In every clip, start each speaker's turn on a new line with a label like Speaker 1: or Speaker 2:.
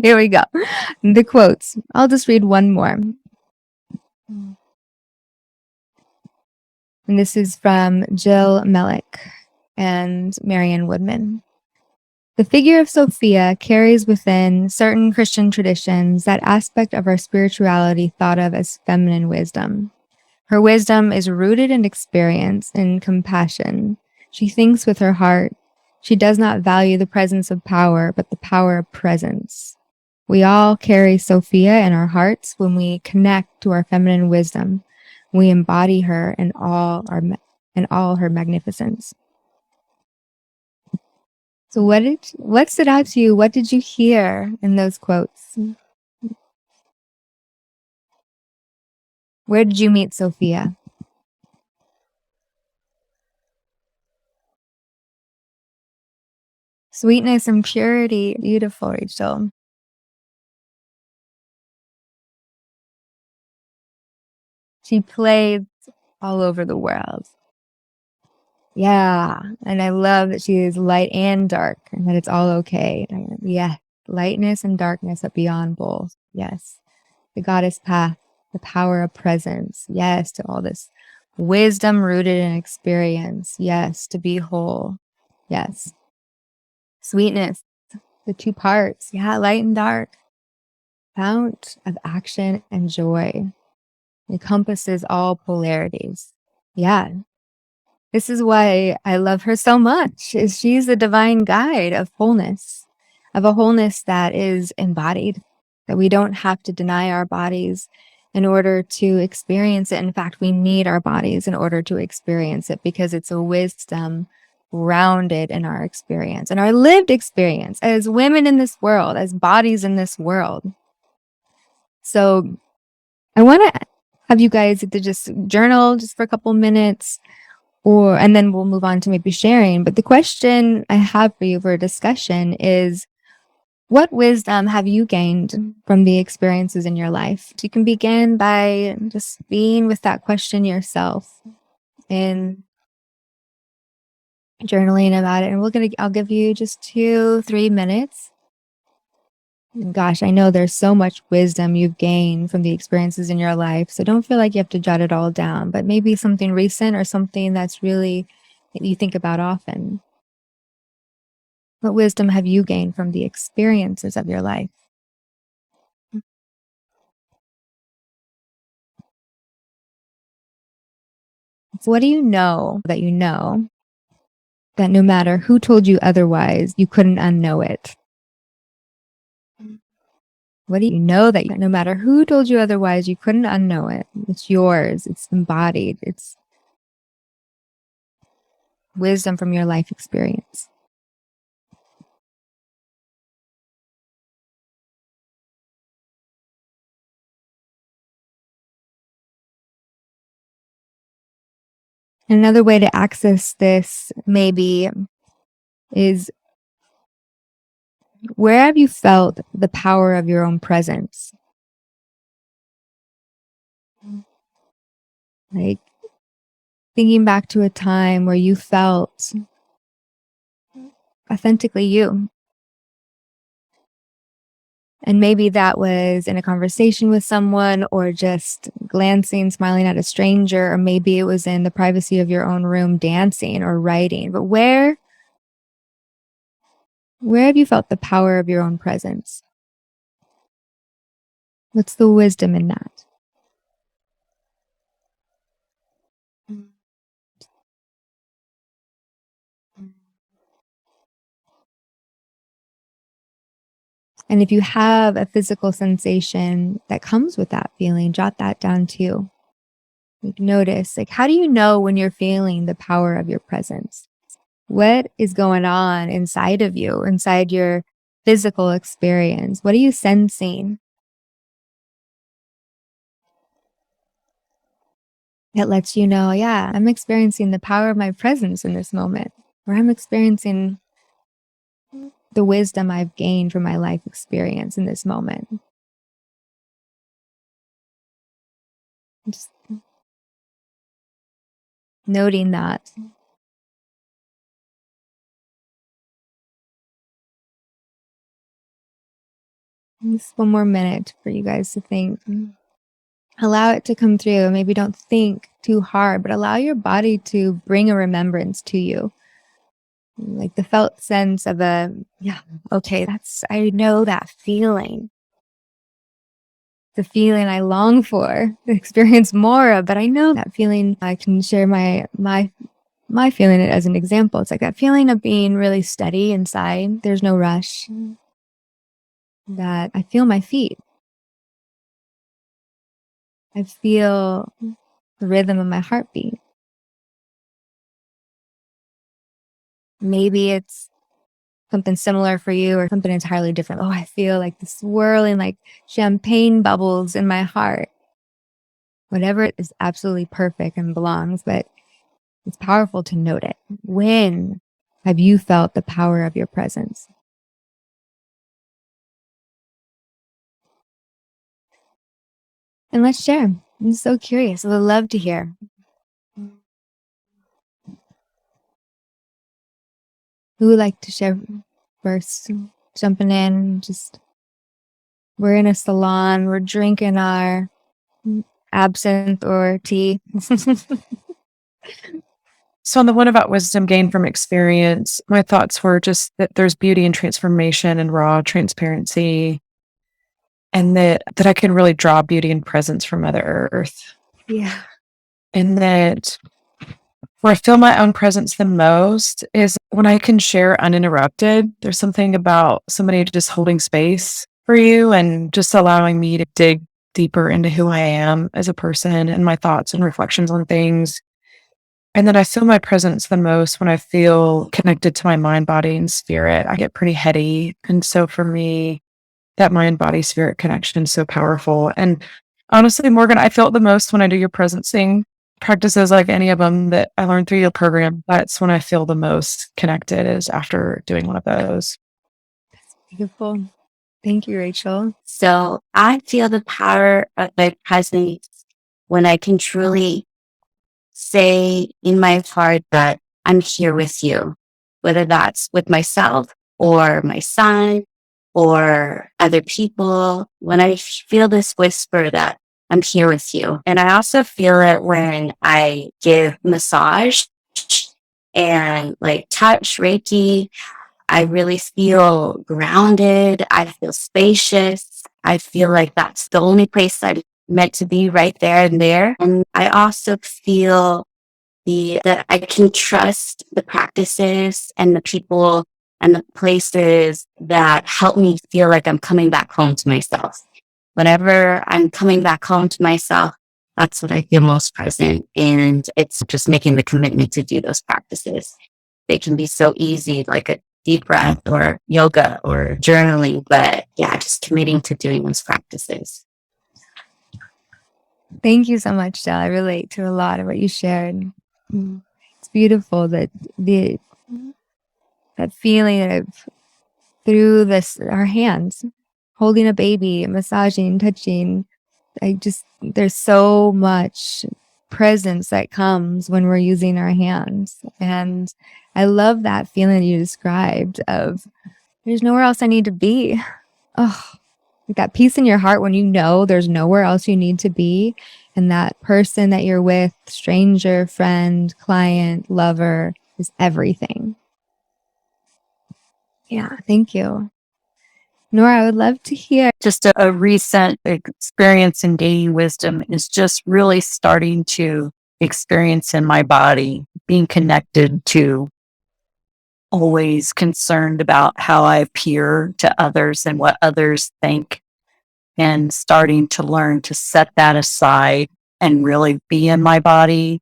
Speaker 1: Here we go. The quotes. I'll just read one more. And this is from Jill Mellick and Marianne Woodman. The figure of Sophia carries within certain Christian traditions that aspect of our spirituality thought of as feminine wisdom. Her wisdom is rooted in experience and compassion. She thinks with her heart. She does not value the presence of power, but the power of presence. We all carry Sophia in our hearts when we connect to our feminine wisdom. We embody her in all her magnificence. So what stood out to you? What did you hear in those quotes? Where did you meet Sophia? Sweetness and purity. Beautiful, Rachel. She played all over the world. Yeah. And I love that she is light and dark and that it's all okay. Yeah. Lightness and darkness, but beyond both. Yes. The goddess path, the power of presence. Yes. To all this wisdom rooted in experience. Yes. To be whole. Yes. Sweetness, the two parts. Yeah. Light and dark. Fount of action and joy. Encompasses all polarities. Yeah. This is why I love her so much, is she's the divine guide of wholeness, of a wholeness that is embodied, that we don't have to deny our bodies in order to experience it. In fact, we need our bodies in order to experience it because it's a wisdom grounded in our experience and our lived experience as women in this world, as bodies in this world. So I want to have you guys to just journal just for a couple minutes, and then we'll move on to maybe sharing. But the question I have for you for a discussion is, what wisdom have you gained from the experiences in your life? You can begin by just being with that question yourself and journaling about it. And I'll give you just 2-3 minutes. And gosh, I know there's so much wisdom you've gained from the experiences in your life. So don't feel like you have to jot it all down, but maybe something recent or something that's really that you think about often. What wisdom have you gained from the experiences of your life? So what do you know that no matter who told you otherwise, you couldn't unknow it? What do you know that no matter who told you otherwise, you couldn't unknow it? It's yours. It's embodied. It's wisdom from your life experience. Another way to access this maybe is, where have you felt the power of your own presence? Like thinking back to a time where you felt authentically you. And maybe that was in a conversation with someone, or just glancing, smiling at a stranger, or maybe it was in the privacy of your own room dancing or writing. But where have you felt the power of your own presence? What's the wisdom in that? And if you have a physical sensation that comes with that feeling, jot that down too. Like notice, like, how do you know when you're feeling the power of your presence? What is going on inside of you, inside your physical experience? What are you sensing? It lets you know, yeah, I'm experiencing the power of my presence in this moment, or I'm experiencing the wisdom I've gained from my life experience in this moment. Just noting that. Just one more minute for you guys to think. Allow it to come through. Maybe don't think too hard, but allow your body to bring a remembrance to you. Like the felt sense of okay, I know that feeling. The feeling I long for, to experience more of, but I know that feeling. I can share my feeling as an example. It's like that feeling of being really steady inside. There's no rush. That I feel my feet. I feel the rhythm of my heartbeat. Maybe it's something similar for you or something entirely different. Oh, I feel like the swirling, like champagne bubbles in my heart. Whatever is absolutely perfect and belongs, but it's powerful to note it. When have you felt the power of your presence? And let's share. I'm so curious. I would love to hear. Who would like to share first? Jumping in, we're in a salon, we're drinking our absinthe or tea.
Speaker 2: So on the one about wisdom gained from experience, my thoughts were just that there's beauty and transformation and raw transparency, and that I can really draw beauty and presence from Mother Earth.
Speaker 1: Yeah.
Speaker 2: And that where I feel my own presence the most is when I can share uninterrupted. There's something about somebody just holding space for you and just allowing me to dig deeper into who I am as a person and my thoughts and reflections on things. And then I feel my presence the most when I feel connected to my mind, body, and spirit. I get pretty heady. And so for me, that mind, body, spirit connection is so powerful. And honestly, Morgan, I feel it the most when I do your presencing practices, like any of them that I learned through your program. That's when I feel the most connected, is after doing one of those.
Speaker 1: Beautiful. Thank you, Rachel.
Speaker 3: So I feel the power of my presence when I can truly say in my heart that I'm here with you, whether that's with myself or my son or other people. When I feel this whisper that I'm here with you. And I also feel it when I give massage and like touch Reiki. I really feel grounded. I feel spacious. I feel like that's the only place I'm meant to be, right there and there. And I also feel that I can trust the practices and the people and the places that help me feel like I'm coming back home to myself. Whenever I'm coming back home to myself, that's what I feel most present. And it's just making the commitment to do those practices. They can be so easy, like a deep breath or yoga or journaling, but yeah, just committing to doing those practices.
Speaker 1: Thank you so much, Del. I relate to a lot of what you shared. It's beautiful that that feeling of through our hands, holding a baby, massaging, touching. There's so much presence that comes when we're using our hands. And I love that feeling you described of there's nowhere else I need to be. Oh, like that peace in your heart when you know there's nowhere else you need to be. And that person that you're with, stranger, friend, client, lover, is everything. Yeah, thank you. Nora, I would love to hear.
Speaker 4: Just a recent experience in gaining wisdom is just really starting to experience in my body, being connected to, always concerned about how I appear to others and what others think, and starting to learn to set that aside and really be in my body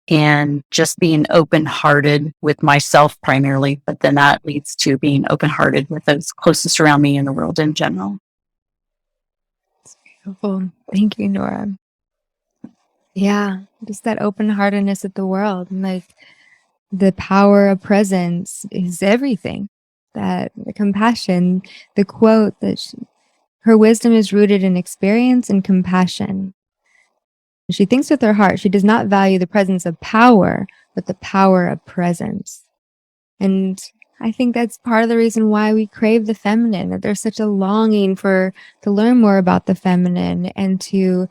Speaker 4: and just being open-hearted with myself primarily, but then that leads to being open-hearted with those closest around me in the world in general.
Speaker 1: It's beautiful. Thank you, Nora. Yeah, just that open-heartedness at the world. And like the power of presence is everything. That the compassion, the quote that her wisdom is rooted in experience and compassion. She thinks with her heart. She does not value the presence of power, but the power of presence. And I think that's part of the reason why we crave the feminine, that there's such a longing to learn more about the feminine and to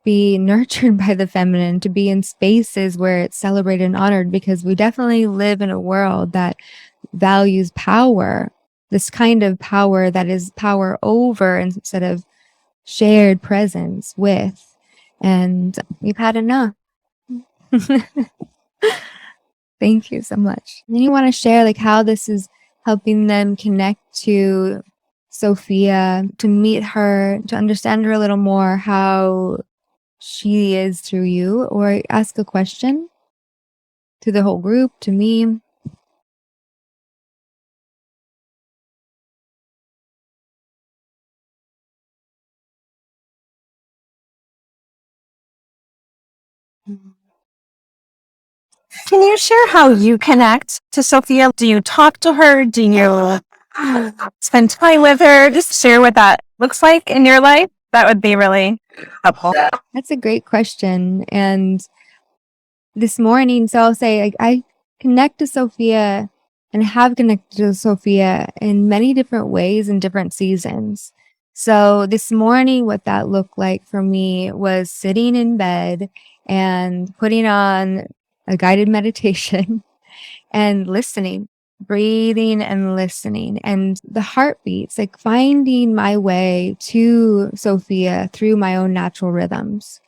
Speaker 1: be nurtured by the feminine, to be in spaces where it's celebrated and honored, because we definitely live in a world that values power, this kind of power that is power over instead of shared presence with. And we've had enough. Thank you so much. And you want to share like how this is helping them connect to Sophia, to meet her, to understand her a little more, how she is through you, or ask a question to the whole group, to me.
Speaker 5: Can you share how you connect to Sophia? Do you talk to her? Do you spend time with her? Just share what that looks like in your life. That would be really helpful.
Speaker 1: That's a great question. And this morning, so I'll say like I connect to Sophia and have connected to Sophia in many different ways in different seasons. So this morning, what that looked like for me was sitting in bed and putting on a guided meditation and listening, breathing and listening, and the heartbeats, like finding my way to Sophia through my own natural rhythms.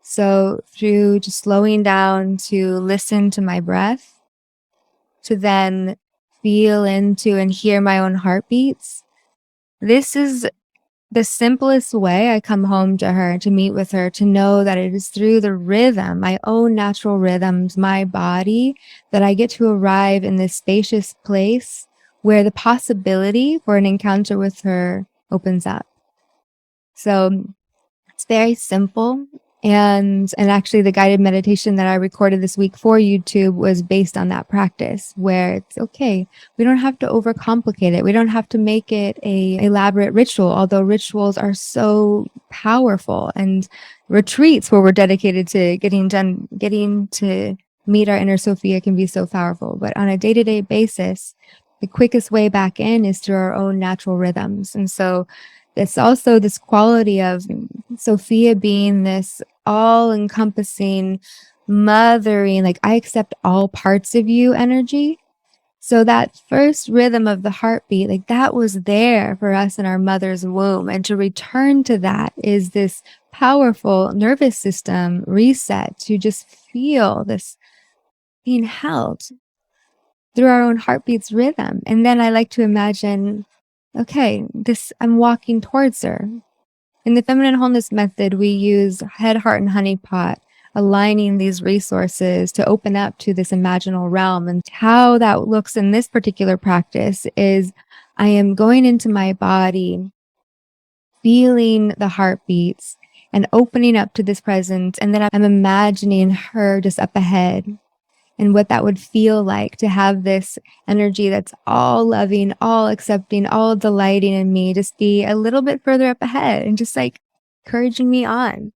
Speaker 1: So through just slowing down to listen to my breath, to then feel into and hear my own heartbeats. This is the simplest way I come home to her, to meet with her, to know that it is through the rhythm, my own natural rhythms, my body, that I get to arrive in this spacious place where the possibility for an encounter with her opens up. So it's very simple. And actually the guided meditation that I recorded this week for YouTube was based on that practice, where it's okay. We don't have to overcomplicate it. We don't have to make it a elaborate ritual, although rituals are so powerful, and retreats where we're dedicated to getting to meet our inner Sophia can be so powerful. But on a day-to-day basis, the quickest way back in is through our own natural rhythms. And so it's also this quality of Sophia being this all-encompassing, mothering, like I accept all parts of you energy. So that first rhythm of the heartbeat, like that was there for us in our mother's womb. And to return to that is this powerful nervous system reset, to just feel this being held through our own heartbeat's rhythm. And then I like to imagine, okay, I'm walking towards her. In the feminine wholeness method, we use head, heart, and honeypot, aligning these resources to open up to this imaginal realm. And how that looks in this particular practice is I am going into my body, feeling the heartbeats and opening up to this presence. And then I'm imagining her just up ahead, and what that would feel like to have this energy that's all loving, all accepting, all delighting in me, just be a little bit further up ahead and just like encouraging me on.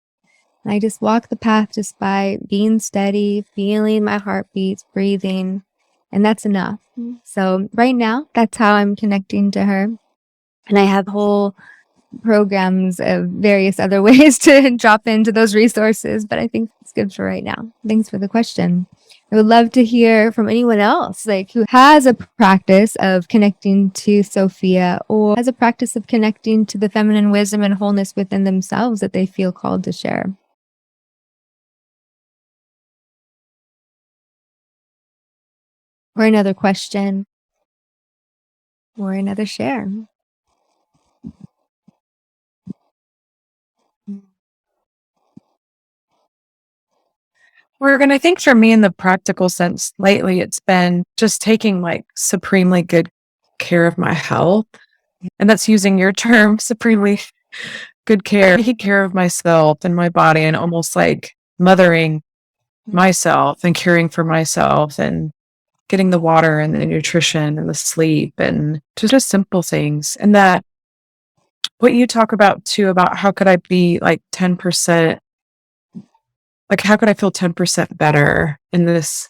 Speaker 1: And I just walk the path just by being steady, feeling my heartbeats, breathing, and that's enough. So right now, that's how I'm connecting to her. And I have whole programs of various other ways to drop into those resources, but I think it's good for right now. Thanks for the question. I would love to hear from anyone else, like who has a practice of connecting to Sophia, or has a practice of connecting to the feminine wisdom and wholeness within themselves that they feel called to share. Or another question, or another share.
Speaker 2: I think for me in the practical sense, lately it's been just taking like supremely good care of my health. And that's using your term, supremely good care, taking care of myself and my body, and almost like mothering myself and caring for myself and getting the water and the nutrition and the sleep and just simple things. And that what you talk about too, about how could I be like 10%, like how could I feel 10% better in this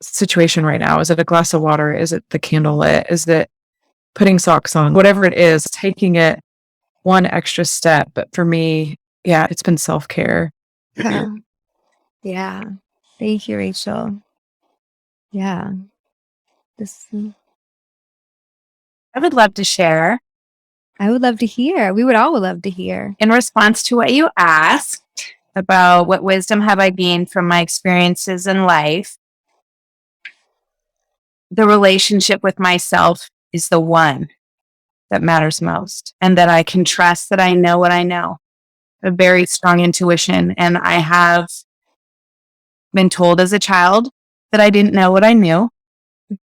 Speaker 2: situation right now? Is it a glass of water? Is it the candle lit? Is it putting socks on? Whatever it is, taking it one extra step. But for me, yeah, it's been self-care.
Speaker 1: Yeah. Thank you, Rachel. Yeah.
Speaker 5: I would love to share
Speaker 1: I would love to hear. We would all love to hear.
Speaker 5: in response to what you asked about what wisdom have I gained from my experiences in life. The relationship with myself is the one that matters most, and that I can trust that I know what I know. A very strong intuition. And I have been told as a child that I didn't know what I knew.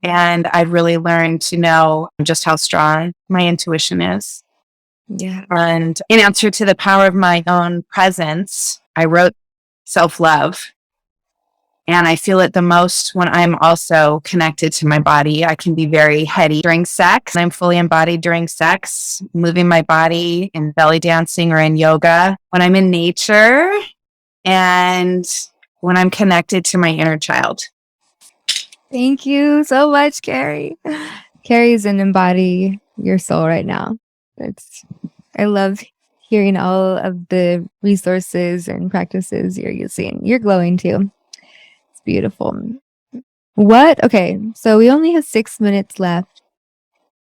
Speaker 5: And I've really learned to know just how strong my intuition is.
Speaker 1: Yeah.
Speaker 5: And in answer to the power of my own presence, I wrote self-love. And I feel it the most when I'm also connected to my body. I can be very heady during sex. I'm fully embodied during sex, moving my body in belly dancing or in yoga. When I'm in nature and when I'm connected to my inner child.
Speaker 1: Thank you so much, Carrie. Carrie's an embody your soul right now. I love hearing all of the resources and practices you're using. You're glowing too. It's beautiful. Okay, so we only have 6 minutes left.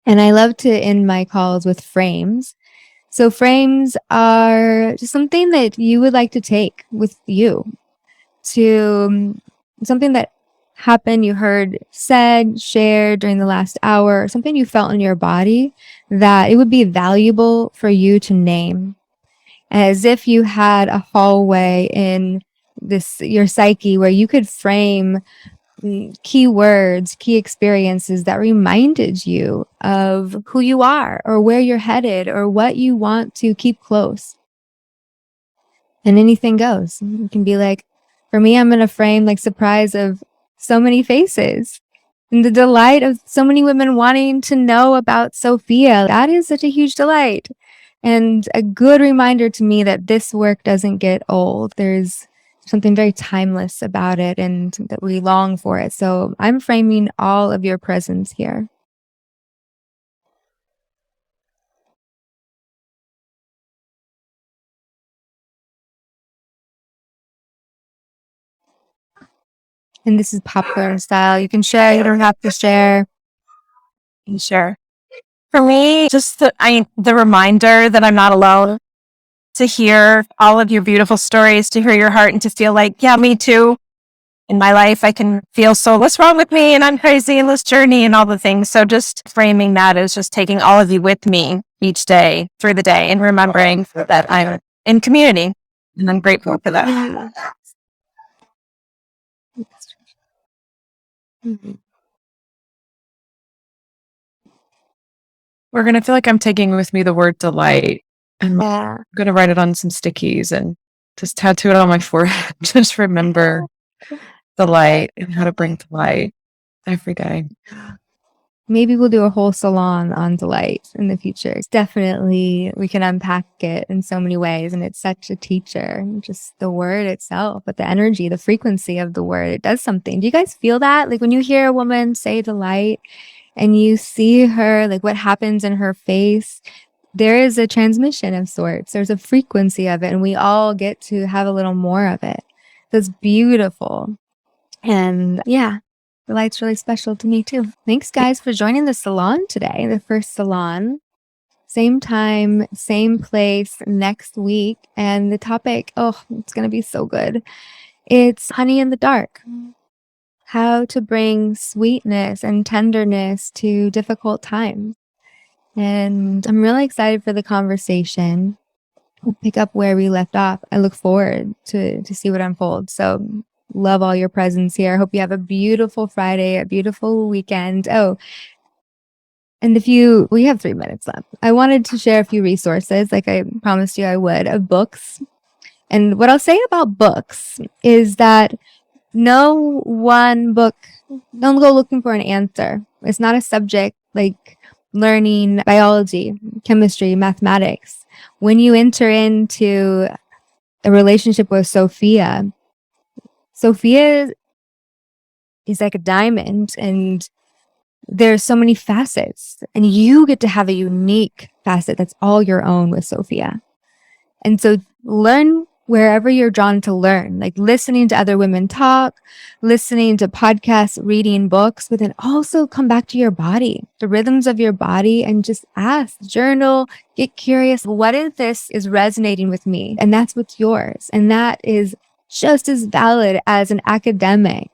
Speaker 1: And I love to end my calls with frames. So frames are just something that you would like to take with you to something that happened, you heard said, shared during the last hour, something you felt in your body that it would be valuable for you to name, as if you had a hallway in your psyche where you could frame key words, key experiences that reminded you of who you are or where you're headed or what you want to keep close. And anything goes. It can be like, for me, I'm in a frame like surprise of so many faces and the delight of so many women wanting to know about Sophia. That is such a huge delight and a good reminder to me that this work doesn't get old. There's something very timeless about it and that we long for it. So I'm framing all of your presence here. And this is popcorn style. You can share, you don't have to share.
Speaker 5: You share. For me, just the reminder that I'm not alone, to hear all of your beautiful stories, to hear your heart and to feel like, yeah, me too. In my life, I can feel so, what's wrong with me? And I'm crazy in this journey and all the things. So just framing that as just taking all of you with me each day through the day and remembering that I'm in community. And I'm grateful for that.
Speaker 2: We're going to feel like I'm taking with me the word delight. And I'm going to write it on some stickies and just tattoo it on my forehead. Just remember the light and how to bring to light every day.
Speaker 1: Maybe we'll do a whole salon on delight in the future. Definitely, we can unpack it in so many ways, and it's such a teacher. Just the word itself, but the energy, the frequency of the word, it does something. Do you guys feel that? Like when you hear a woman say delight and you see her, like what happens in her face, there is a transmission of sorts. There's a frequency of it, and we all get to have a little more of it. That's beautiful. And yeah, the light's really special to me too. Thanks guys for joining the salon today, the first salon. Same time, same place next week. And the topic, it's going to be so good. It's honey in the dark. How to bring sweetness and tenderness to difficult times. And I'm really excited for the conversation. We'll pick up where we left off. I look forward to see what unfolds. So love all your presence here. I hope you have a beautiful Friday, a beautiful weekend. Oh, and we have 3 minutes left. I wanted to share a few resources, like I promised you I would, of books. And what I'll say about books is that no one book, don't go looking for an answer. It's not a subject like learning biology, chemistry, mathematics. When you enter into a relationship with Sophia is like a diamond, and there's so many facets, and you get to have a unique facet that's all your own with Sophia. And so learn wherever you're drawn to learn, like listening to other women talk, listening to podcasts, reading books, but then also come back to your body, the rhythms of your body, and just ask, journal, get curious. What if this is resonating with me? And that's what's yours. And that is just as valid as an academic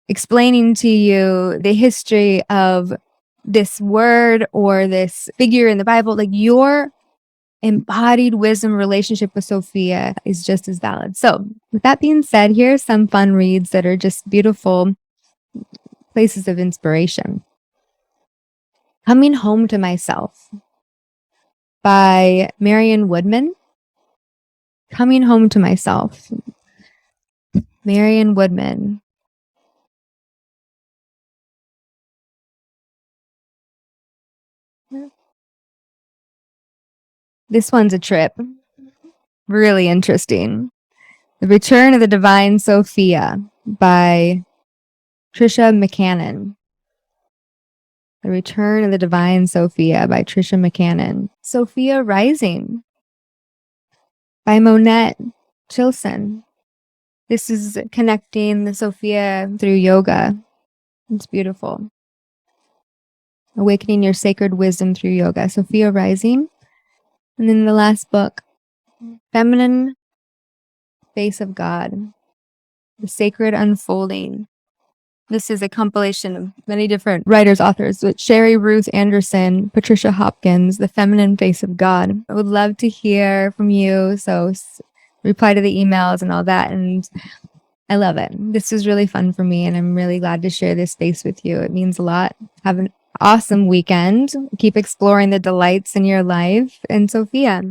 Speaker 1: explaining to you the history of this word or this figure in the Bible. Like, your embodied wisdom relationship with Sophia is just as valid. So with that being said, here are some fun reads that are just beautiful places of inspiration. Coming Home to Myself by Marion Woodman. Coming Home to Myself. Marion Woodman. This one's a trip. Really interesting. The Return of the Divine Sophia by Trisha McCannon. The Return of the Divine Sophia by Trisha McCannon. Sophia Rising by Monette Chilson. This is connecting the Sophia through yoga. It's beautiful. Awakening Your Sacred Wisdom Through Yoga. Sophia Rising. And then the last book, Feminine Face of God, The Sacred Unfolding. This is a compilation of many different writers, authors, with Sherry Ruth Anderson, Patricia Hopkins, The Feminine Face of God. I would love to hear from you. So reply to the emails and all that. And I love it. This is really fun for me, and I'm really glad to share this space with you. It means a lot. Have an awesome weekend. Keep exploring the delights in your life. And Sophia.